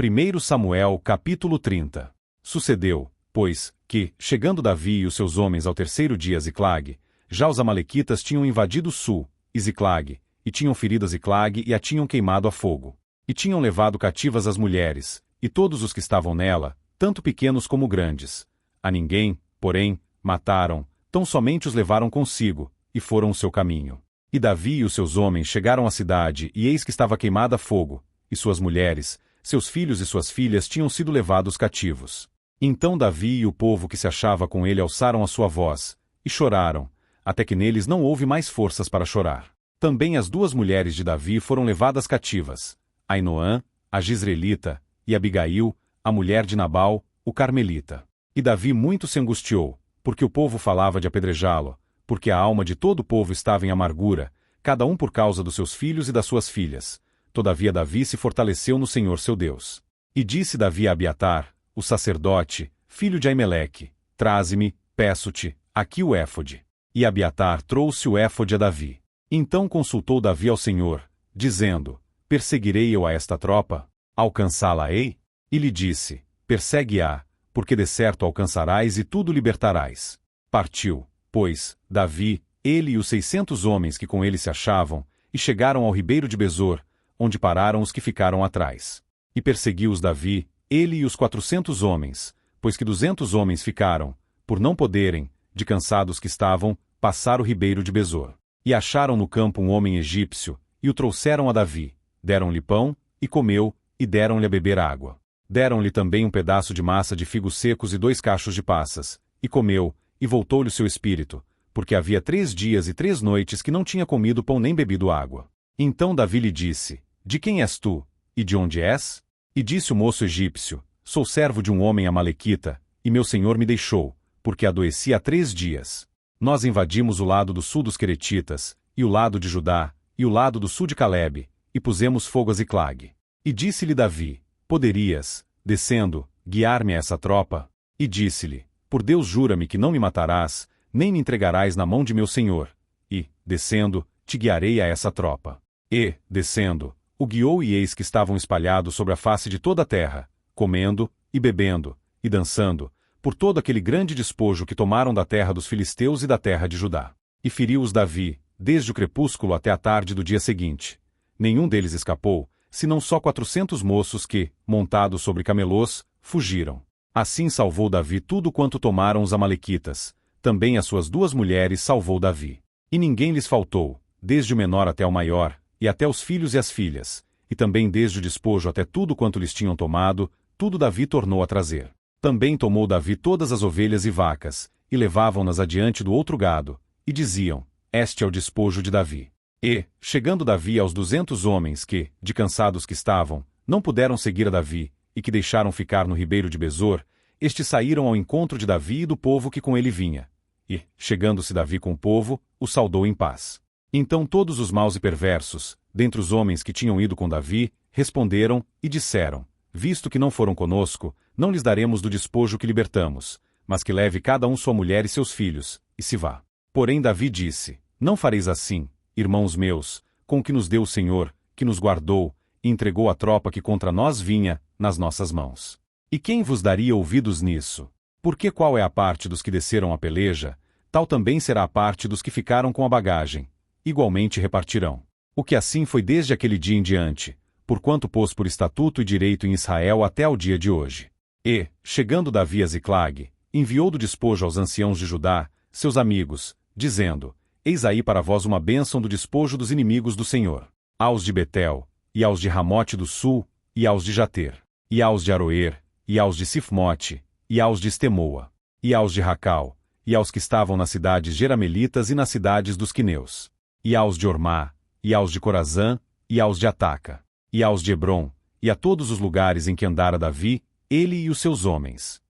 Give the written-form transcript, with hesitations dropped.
1 Samuel capítulo 30. Sucedeu, pois, que, chegando Davi e os seus homens ao terceiro dia a Ziclag, já os amalequitas tinham invadido Sul, e Ziclag, e tinham ferido a Ziclag e a tinham queimado a fogo. E tinham levado cativas as mulheres, e todos os que estavam nela, tanto pequenos como grandes. A ninguém, porém, mataram, tão somente os levaram consigo, e foram o seu caminho. E Davi e os seus homens chegaram à cidade, e eis que estava queimada a fogo, e suas mulheres, seus filhos e suas filhas tinham sido levados cativos. Então Davi e o povo que se achava com ele alçaram a sua voz, e choraram, até que neles não houve mais forças para chorar. Também as duas mulheres de Davi foram levadas cativas, Ainoã, a Jizreelita, e Abigail, a mulher de Nabal, o Carmelita. E Davi muito se angustiou, porque o povo falava de apedrejá-lo, porque a alma de todo o povo estava em amargura, cada um por causa dos seus filhos e das suas filhas. Todavia Davi se fortaleceu no Senhor seu Deus. E disse Davi a Abiatar, o sacerdote, filho de Aimeleque: Traze-me, peço-te, aqui o éfode. E Abiatar trouxe o éfode a Davi. Então consultou Davi ao Senhor, dizendo: Perseguirei eu a esta tropa? Alcançá-la-ei? E lhe disse: Persegue-a, porque de certo alcançarás e tudo libertarás. Partiu, pois, Davi, ele e os 600 homens que com ele se achavam, e chegaram ao ribeiro de Besor, onde pararam os que ficaram atrás. E perseguiu-os Davi, ele e os 400 homens, pois que 200 homens ficaram, por não poderem, de cansados que estavam, passar o ribeiro de Besor. E acharam no campo um homem egípcio, e o trouxeram a Davi, deram-lhe pão, e comeu, e deram-lhe a beber água. Deram-lhe também um pedaço de massa de figos secos e 2 cachos de passas, e comeu, e voltou-lhe o seu espírito, porque havia 3 dias e 3 noites que não tinha comido pão nem bebido água. Então Davi lhe disse: De quem és tu, e de onde és? E disse o moço egípcio: Sou servo de um homem amalequita, e meu senhor me deixou, porque adoeci há 3 dias. Nós invadimos o lado do sul dos Queretitas, e o lado de Judá, e o lado do sul de Calebe, e pusemos fogo a Ziclag. E disse-lhe Davi: Poderias, descendo, guiar-me a essa tropa? E disse-lhe: Por Deus jura-me que não me matarás, nem me entregarás na mão de meu senhor, e, descendo, te guiarei a essa tropa. E, descendo, o guiou e eis que estavam espalhados sobre a face de toda a terra, comendo, e bebendo, e dançando, por todo aquele grande despojo que tomaram da terra dos filisteus e da terra de Judá. E feriu-os Davi, desde o crepúsculo até a tarde do dia seguinte. Nenhum deles escapou, senão só 400 moços que, montados sobre camelôs, fugiram. Assim salvou Davi tudo quanto tomaram os amalequitas. Também as suas 2 mulheres salvou Davi. E ninguém lhes faltou, desde o menor até o maior, e até os filhos e as filhas, e também desde o despojo até tudo quanto lhes tinham tomado, tudo Davi tornou a trazer. Também tomou Davi todas as ovelhas e vacas, e levavam-nas adiante do outro gado, e diziam: Este é o despojo de Davi. E, chegando Davi aos 200 homens que, de cansados que estavam, não puderam seguir a Davi, e que deixaram ficar no ribeiro de Besor, estes saíram ao encontro de Davi e do povo que com ele vinha. E, chegando-se Davi com o povo, o saudou em paz. Então todos os maus e perversos, dentre os homens que tinham ido com Davi, responderam, e disseram: Visto que não foram conosco, não lhes daremos do despojo que libertamos, mas que leve cada um sua mulher e seus filhos, e se vá. Porém Davi disse: Não fareis assim, irmãos meus, com o que nos deu o Senhor, que nos guardou, e entregou a tropa que contra nós vinha, nas nossas mãos. E quem vos daria ouvidos nisso? Porque qual é a parte dos que desceram a peleja, tal também será a parte dos que ficaram com a bagagem. Igualmente repartirão. O que assim foi desde aquele dia em diante, porquanto pôs por estatuto e direito em Israel até ao dia de hoje. E, chegando Davi a Ziclag, enviou do despojo aos anciãos de Judá, seus amigos, dizendo: Eis aí para vós uma bênção do despojo dos inimigos do Senhor. Aos de Betel, e aos de Ramote do sul, e aos de Jater, e aos de Aroer, e aos de Sifmote, e aos de Estemoa, e aos de Racal, e aos que estavam nas cidades jeramelitas e nas cidades dos quineus, e aos de Ormá, e aos de Corazã, e aos de Ataca, e aos de Hebron, e a todos os lugares em que andara Davi, ele e os seus homens.